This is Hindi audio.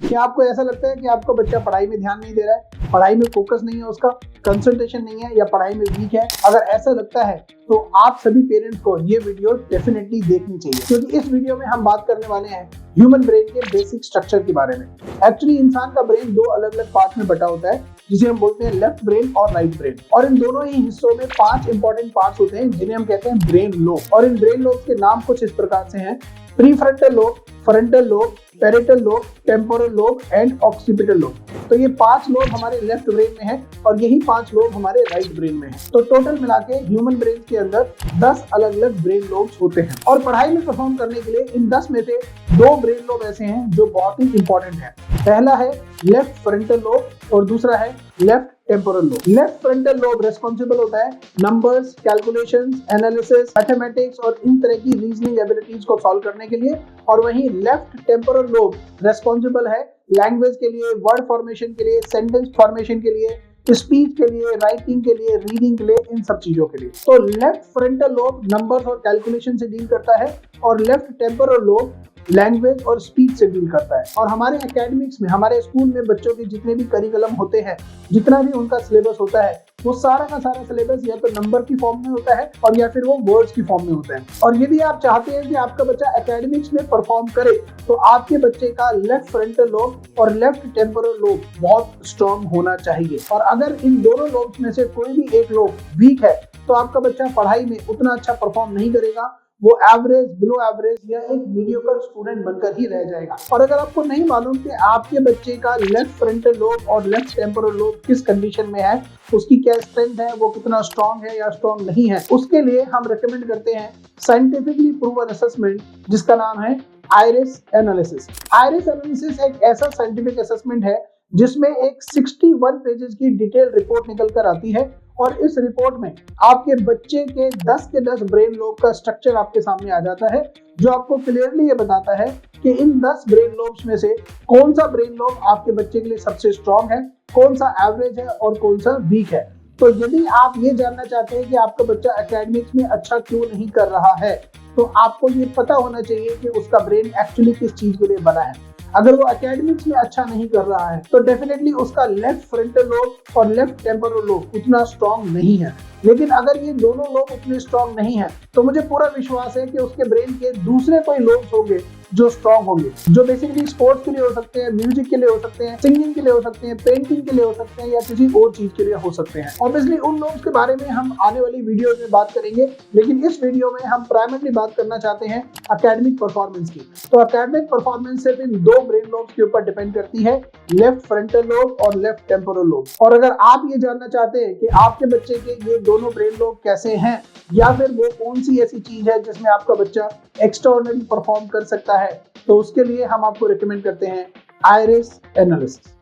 क्या आपको ऐसा लगता है कि आपका बच्चा पढ़ाई में ध्यान नहीं दे रहा है, पढ़ाई में फोकस नहीं है, उसका कंसंट्रेशन नहीं है या पढ़ाई में वीक है? अगर ऐसा लगता है तो आप सभी पेरेंट्स को ये वीडियो डेफिनेटली देखनी चाहिए, क्योंकि इस वीडियो में हम बात करने वाले हैं ह्यूमन ब्रेन के बेसिक स्ट्रक्चर के बारे में। एक्चुअली इंसान का ब्रेन दो अलग अलग पार्ट में बटा होता है, जिसे हम बोलते हैं लेफ्ट ब्रेन और राइट ब्रेन। और इन दोनों ही हिस्सों में 5 इंपॉर्टेंट पार्ट्स होते हैं जिन्हें हम कहते हैं ब्रेन लोब। और इन ब्रेन लोब के नाम कुछ इस प्रकार से हैं: prefrontal lobe, frontal lobe, parietal lobe, temporal lobe and occipital lobe. तो ये 5 लोब हमारे लेफ्ट ब्रेन में है और यही 5 लोब हमारे राइट ब्रेन में है। तो टोटल मिला के ह्यूमन ब्रेन के अंदर 10 अलग अलग ब्रेन लोब्स होते हैं। और पढ़ाई में परफॉर्म करने के लिए इन 10 में से 2 ब्रेन लोब ऐसे हैं जो बहुत ही इंपॉर्टेंट है। पहला है लेफ्ट फ्रंटल लोब और दूसरा है left temporal lobe. Left frontal lobe responsible होता है नंबर्स, कैलकुलेशंस, एनालिसिस, मैथमेटिक्स और इन तरह की रीजनिंग एबिलिटीज को सॉल्व करने के लिए। और वहीं लेफ्ट टेम्पोरल लोब रिस्पॉन्सिबल है लैंग्वेज के लिए, वर्ड फॉर्मेशन के लिए, सेंटेंस फॉर्मेशन के लिए, स्पीच के लिए, राइटिंग के लिए, रीडिंग के लिए, इन सब चीजों के लिए। तो लेफ्ट फ्रंटल लोब नंबर्स और कैलकुलेशन से डील करता है और लेफ्ट टेम्पोरल लोब लैंग्वेज और स्पीच से डील करता है। और हमारे एकेडमिक्स में, हमारे स्कूल में बच्चों के जितने भी करिकुलम होते हैं, जितना भी उनका सिलेबस होता है, वो सारा का सारा सिलेबस या तो नंबर की फॉर्म में होता है और या फिर वो वर्ड्स की फॉर्म में होता है। और यदि आप चाहते हैं कि आपका बच्चा एकेडमिक्स में परफॉर्म करे तो आपके बच्चे का लेफ्ट फ्रंटल लोब और लेफ्ट टेम्पोरल लोब बहुत स्ट्रॉन्ग होना चाहिए। और अगर इन दोनों लोब्स में से कोई भी एक लोब वीक है तो आपका बच्चा पढ़ाई में उतना अच्छा परफॉर्म नहीं करेगा, वो एवरेज, बिलो एवरेज या एक मीडियोकर स्टूडेंट बनकर ही रह जाएगा। और अगर आपको नहीं मालूम कि आपके बच्चे का लेफ्ट फ्रंटल लोब और लेफ्ट टेम्पोरल लोब किस कंडीशन में है, उसकी क्या स्ट्रेंथ है, वो कितना स्ट्रांग है या स्ट्रांग नहीं है, उसके लिए हम रेकमेंड करते हैं साइंटिफिकली प्रूवन असेसमेंट, जिसका नाम है आइरिस एनालिसिस। आइरिस एनालिसिस एक ऐसा साइंटिफिक असेसमेंट है जिसमें एक 61 पेजेस की डिटेल रिपोर्ट निकल कर आती है। और इस रिपोर्ट में आपके बच्चे के 10 के 10 ब्रेन लोब का स्ट्रक्चर आपके सामने आ जाता है, जो आपको क्लियरली ये बताता है कि इन 10 ब्रेन लोब्स में से कौन सा ब्रेन लोब आपके बच्चे के लिए सबसे स्ट्रांग है, कौन सा एवरेज है और कौन सा वीक है। तो यदि आप ये जानना चाहते हैं कि आपका बच्चा एकेडमिक्स में अच्छा क्यों नहीं कर रहा है, तो आपको ये पता होना चाहिए कि उसका ब्रेन एक्चुअली किस चीज के लिए बना है। अगर वो एकेडमिक्स में अच्छा नहीं कर रहा है तो डेफिनेटली उसका लेफ्ट फ्रंटल लोब और लेफ्ट टेम्पोरल लोब उतना स्ट्रांग नहीं है। लेकिन अगर ये दोनों लोब उतने स्ट्रांग नहीं है तो मुझे पूरा विश्वास है कि उसके ब्रेन के दूसरे कोई लोब्स होंगे जो स्ट्रांग होंगे, जो बेसिकली स्पोर्ट्स के लिए हो सकते हैं, म्यूजिक के लिए हो सकते हैं, सिंगिंग के लिए हो सकते हैं, पेंटिंग के लिए हो सकते हैं या किसी और चीज के लिए हो सकते हैं। ऑब्वियसली उन लोब्स के बारे में हम आने वाली वीडियो में बात करेंगे, लेकिन इस वीडियो में हम प्राइमरली बात करना चाहते हैं एकेडमिक परफॉर्मेंस की। तो एकेडमिक परफॉर्मेंस सिर्फ इन 2 ब्रेन लोब्स के ऊपर डिपेंड करती है, लेफ्ट फ्रंटल लोब और लेफ्ट टेम्पोरल लोब। और अगर आप ये जानना चाहते हैं कि आपके बच्चे के ये दोनों ब्रेन लोब कैसे हैं या फिर वो कौन सी ऐसी चीज है जिसमें आपका बच्चा एक्स्ट्राऑर्डिनरी परफॉर्म कर सकता है, तो उसके लिए हम आपको रिकमेंड करते हैं आइरिस एनालिसिस।